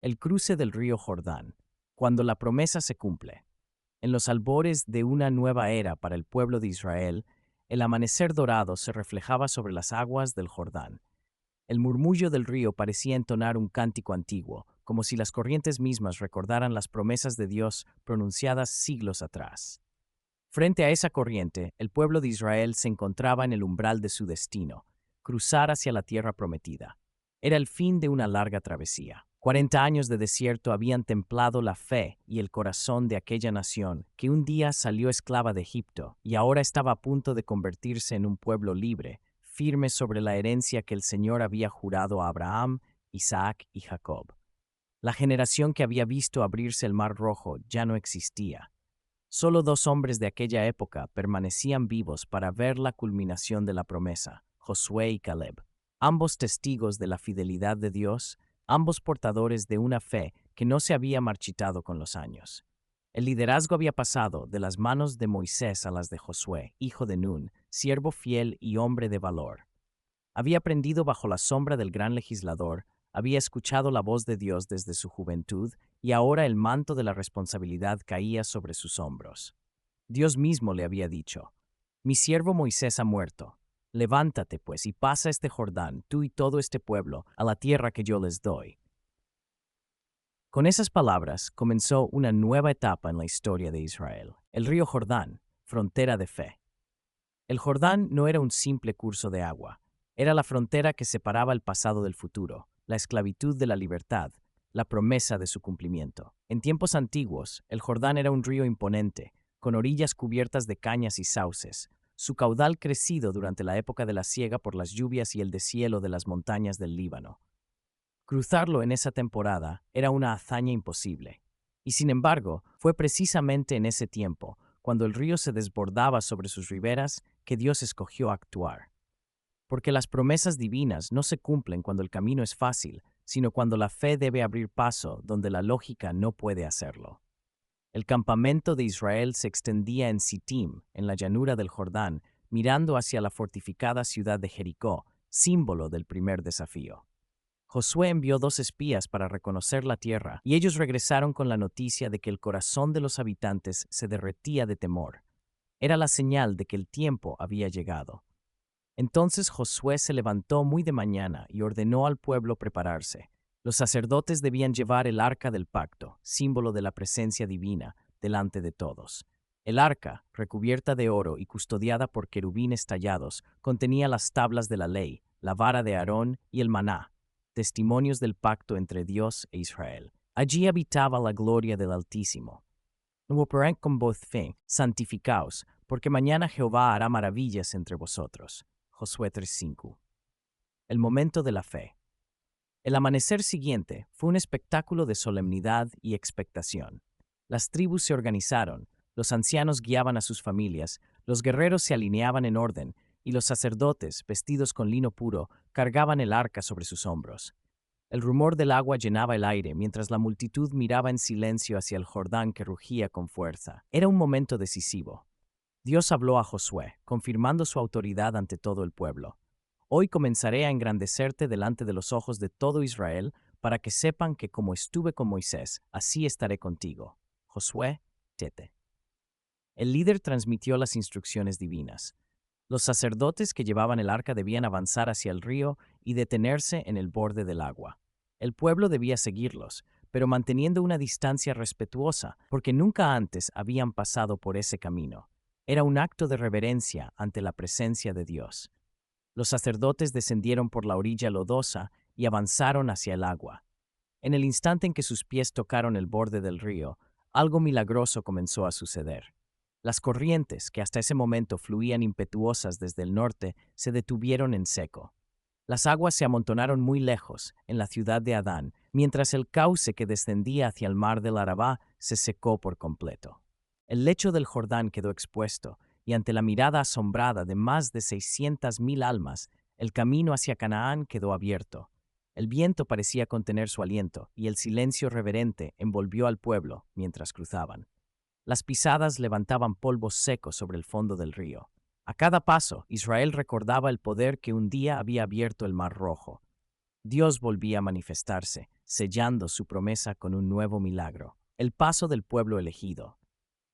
El cruce del río Jordán, cuando la promesa se cumple. En los albores de una nueva era para el pueblo de Israel, el amanecer dorado se reflejaba sobre las aguas del Jordán. El murmullo del río parecía entonar un cántico antiguo, como si las corrientes mismas recordaran las promesas de Dios pronunciadas siglos atrás. Frente a esa corriente, el pueblo de Israel se encontraba en el umbral de su destino, cruzar hacia la tierra prometida. Era el fin de una larga travesía. 40 años de desierto habían templado la fe y el corazón de aquella nación que un día salió esclava de Egipto y ahora estaba a punto de convertirse en un pueblo libre, firme sobre la herencia que el Señor había jurado a Abraham, Isaac y Jacob. La generación que había visto abrirse el Mar Rojo ya no existía. Solo dos hombres de aquella época permanecían vivos para ver la culminación de la promesa, Josué y Caleb, ambos testigos de la fidelidad de Dios, ambos portadores de una fe que no se había marchitado con los años. El liderazgo había pasado de las manos de Moisés a las de Josué, hijo de Nun, siervo fiel y hombre de valor. Había aprendido bajo la sombra del gran legislador, había escuchado la voz de Dios desde su juventud y ahora el manto de la responsabilidad caía sobre sus hombros. Dios mismo le había dicho: Mi siervo Moisés ha muerto. Levántate, pues, y pasa este Jordán, tú y todo este pueblo, a la tierra que yo les doy. Con esas palabras comenzó una nueva etapa en la historia de Israel. El río Jordán, frontera de fe. El Jordán no era un simple curso de agua, era la frontera que separaba el pasado del futuro, la esclavitud de la libertad, la promesa de su cumplimiento. En tiempos antiguos, el Jordán era un río imponente, con orillas cubiertas de cañas y sauces, su caudal crecido durante la época de la siega por las lluvias y el deshielo de las montañas del Líbano. Cruzarlo en esa temporada era una hazaña imposible. Y sin embargo, fue precisamente en ese tiempo, cuando el río se desbordaba sobre sus riberas, que Dios escogió actuar. Porque las promesas divinas no se cumplen cuando el camino es fácil, sino cuando la fe debe abrir paso donde la lógica no puede hacerlo. El campamento de Israel se extendía en Sittim, en la llanura del Jordán, mirando hacia la fortificada ciudad de Jericó, símbolo del primer desafío. Josué envió 2 espías para reconocer la tierra, y ellos regresaron con la noticia de que el corazón de los habitantes se derretía de temor. Era la señal de que el tiempo había llegado. Entonces Josué se levantó muy de mañana y ordenó al pueblo prepararse. Los sacerdotes debían llevar el arca del pacto, símbolo de la presencia divina, delante de todos. El arca, recubierta de oro y custodiada por querubines tallados, contenía las tablas de la ley, la vara de Aarón y el maná, testimonios del pacto entre Dios e Israel. Allí habitaba la gloria del Altísimo. No operan con voz fe, santificaos, porque mañana Jehová hará maravillas entre vosotros. Josué 3:5. El momento de la fe. El amanecer siguiente fue un espectáculo de solemnidad y expectación. Las tribus se organizaron, los ancianos guiaban a sus familias, los guerreros se alineaban en orden, y los sacerdotes, vestidos con lino puro, cargaban el arca sobre sus hombros. El rumor del agua llenaba el aire mientras la multitud miraba en silencio hacia el Jordán que rugía con fuerza. Era un momento decisivo. Dios habló a Josué, confirmando su autoridad ante todo el pueblo. Hoy comenzaré a engrandecerte delante de los ojos de todo Israel, para que sepan que como estuve con Moisés, así estaré contigo. Josué, Tete. El líder transmitió las instrucciones divinas. Los sacerdotes que llevaban el arca debían avanzar hacia el río y detenerse en el borde del agua. El pueblo debía seguirlos, pero manteniendo una distancia respetuosa, porque nunca antes habían pasado por ese camino. Era un acto de reverencia ante la presencia de Dios. Los sacerdotes descendieron por la orilla lodosa y avanzaron hacia el agua. En el instante en que sus pies tocaron el borde del río, algo milagroso comenzó a suceder. Las corrientes, que hasta ese momento fluían impetuosas desde el norte, se detuvieron en seco. Las aguas se amontonaron muy lejos, en la ciudad de Adán, mientras el cauce que descendía hacia el mar del Arabá se secó por completo. El lecho del Jordán quedó expuesto, y ante la mirada asombrada de más de 600,000 almas, el camino hacia Canaán quedó abierto. El viento parecía contener su aliento, y el silencio reverente envolvió al pueblo mientras cruzaban. Las pisadas levantaban polvo seco sobre el fondo del río. A cada paso, Israel recordaba el poder que un día había abierto el Mar Rojo. Dios volvía a manifestarse, sellando su promesa con un nuevo milagro, el paso del pueblo elegido.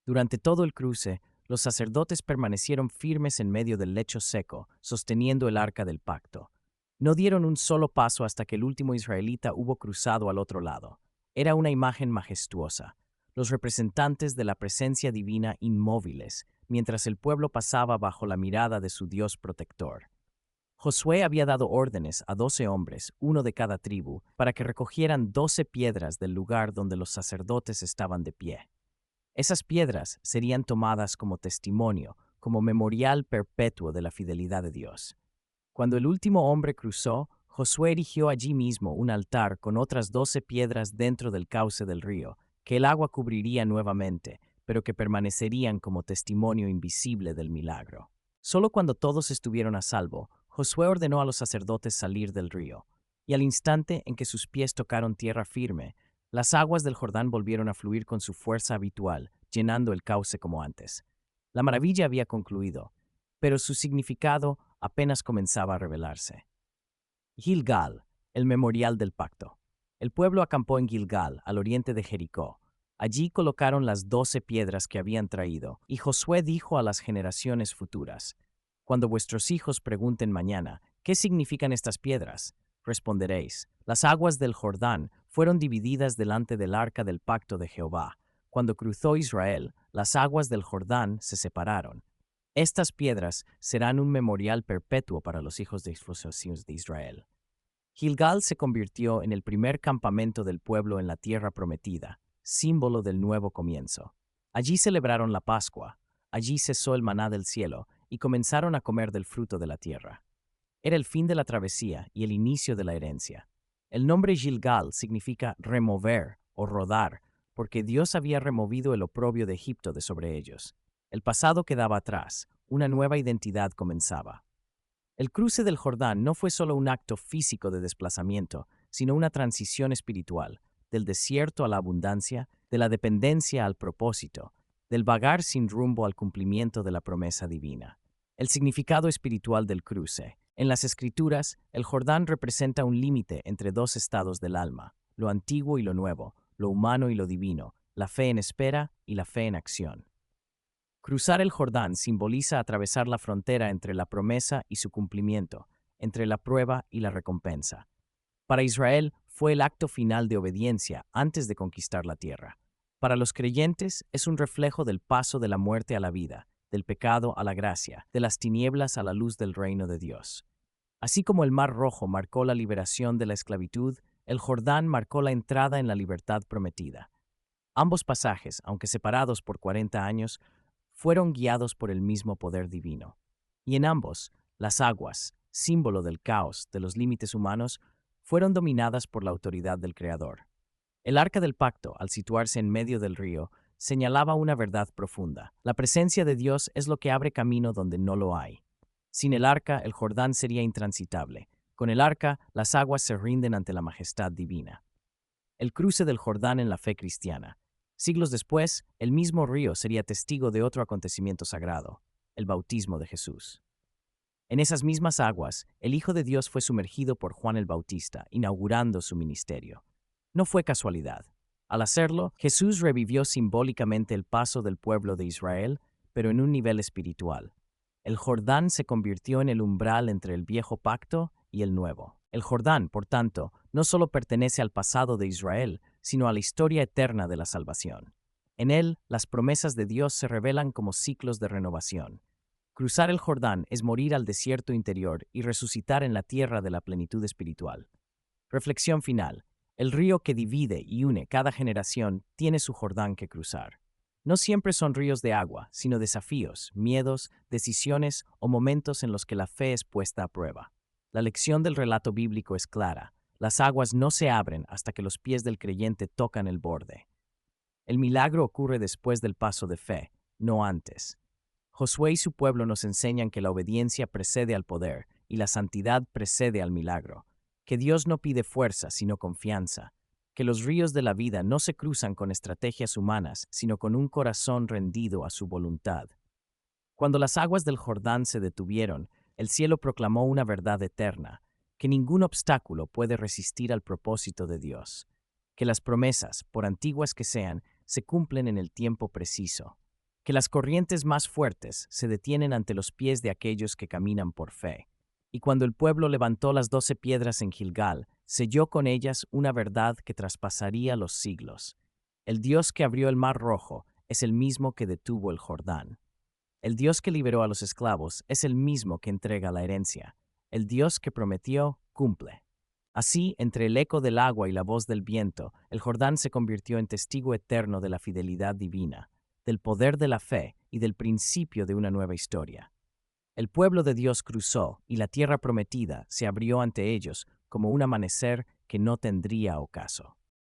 Durante todo el cruce, los sacerdotes permanecieron firmes en medio del lecho seco, sosteniendo el arca del pacto. No dieron un solo paso hasta que el último israelita hubo cruzado al otro lado. Era una imagen majestuosa. Los representantes de la presencia divina inmóviles, mientras el pueblo pasaba bajo la mirada de su Dios protector. Josué había dado órdenes a 12 hombres, uno de cada tribu, para que recogieran 12 piedras del lugar donde los sacerdotes estaban de pie. Esas piedras serían tomadas como testimonio, como memorial perpetuo de la fidelidad de Dios. Cuando el último hombre cruzó, Josué erigió allí mismo un altar con otras 12 piedras dentro del cauce del río, que el agua cubriría nuevamente, pero que permanecerían como testimonio invisible del milagro. Solo cuando todos estuvieron a salvo, Josué ordenó a los sacerdotes salir del río, y al instante en que sus pies tocaron tierra firme, las aguas del Jordán volvieron a fluir con su fuerza habitual, llenando el cauce como antes. La maravilla había concluido, pero su significado apenas comenzaba a revelarse. Gilgal, el memorial del pacto. El pueblo acampó en Gilgal, al oriente de Jericó. Allí colocaron las 12 piedras que habían traído, y Josué dijo a las generaciones futuras: Cuando vuestros hijos pregunten mañana, ¿qué significan estas piedras?, responderéis: las aguas del Jordán fueron divididas delante del arca del pacto de Jehová. Cuando cruzó Israel, las aguas del Jordán se separaron. Estas piedras serán un memorial perpetuo para los hijos de Israel. Gilgal se convirtió en el primer campamento del pueblo en la tierra prometida, símbolo del nuevo comienzo. Allí celebraron la Pascua, allí cesó el maná del cielo y comenzaron a comer del fruto de la tierra. Era el fin de la travesía y el inicio de la herencia. El nombre Gilgal significa remover o rodar, porque Dios había removido el oprobio de Egipto de sobre ellos. El pasado quedaba atrás, una nueva identidad comenzaba. El cruce del Jordán no fue solo un acto físico de desplazamiento, sino una transición espiritual, del desierto a la abundancia, de la dependencia al propósito, del vagar sin rumbo al cumplimiento de la promesa divina. El significado espiritual del cruce. En las Escrituras, el Jordán representa un límite entre dos estados del alma, lo antiguo y lo nuevo, lo humano y lo divino, la fe en espera y la fe en acción. Cruzar el Jordán simboliza atravesar la frontera entre la promesa y su cumplimiento, entre la prueba y la recompensa. Para Israel fue el acto final de obediencia antes de conquistar la tierra. Para los creyentes es un reflejo del paso de la muerte a la vida, del pecado a la gracia, de las tinieblas a la luz del reino de Dios. Así como el Mar Rojo marcó la liberación de la esclavitud, el Jordán marcó la entrada en la libertad prometida. Ambos pasajes, aunque separados por 40 años, fueron guiados por el mismo poder divino. Y en ambos, las aguas, símbolo del caos, de los límites humanos, fueron dominadas por la autoridad del Creador. El arca del pacto, al situarse en medio del río, señalaba una verdad profunda. La presencia de Dios es lo que abre camino donde no lo hay. Sin el arca, el Jordán sería intransitable. Con el arca, las aguas se rinden ante la majestad divina. El cruce del Jordán en la fe cristiana. Siglos después, el mismo río sería testigo de otro acontecimiento sagrado, el bautismo de Jesús. En esas mismas aguas, el Hijo de Dios fue sumergido por Juan el Bautista, inaugurando su ministerio. No fue casualidad. Al hacerlo, Jesús revivió simbólicamente el paso del pueblo de Israel, pero en un nivel espiritual. El Jordán se convirtió en el umbral entre el viejo pacto y el nuevo. El Jordán, por tanto, no solo pertenece al pasado de Israel, sino a la historia eterna de la salvación. En él, las promesas de Dios se revelan como ciclos de renovación. Cruzar el Jordán es morir al desierto interior y resucitar en la tierra de la plenitud espiritual. Reflexión final. El río que divide y une cada generación tiene su Jordán que cruzar. No siempre son ríos de agua, sino desafíos, miedos, decisiones o momentos en los que la fe es puesta a prueba. La lección del relato bíblico es clara. Las aguas no se abren hasta que los pies del creyente tocan el borde. El milagro ocurre después del paso de fe, no antes. Josué y su pueblo nos enseñan que la obediencia precede al poder y la santidad precede al milagro, que Dios no pide fuerza, sino confianza, que los ríos de la vida no se cruzan con estrategias humanas, sino con un corazón rendido a su voluntad. Cuando las aguas del Jordán se detuvieron, el cielo proclamó una verdad eterna, que ningún obstáculo puede resistir al propósito de Dios, que las promesas, por antiguas que sean, se cumplen en el tiempo preciso, que las corrientes más fuertes se detienen ante los pies de aquellos que caminan por fe. Y cuando el pueblo levantó las 12 piedras en Gilgal, selló con ellas una verdad que traspasaría los siglos. El Dios que abrió el mar rojo es el mismo que detuvo el Jordán. El Dios que liberó a los esclavos es el mismo que entrega la herencia. El Dios que prometió, cumple. Así, entre el eco del agua y la voz del viento, el Jordán se convirtió en testigo eterno de la fidelidad divina, del poder de la fe y del principio de una nueva historia. El pueblo de Dios cruzó y la tierra prometida se abrió ante ellos como un amanecer que no tendría ocaso.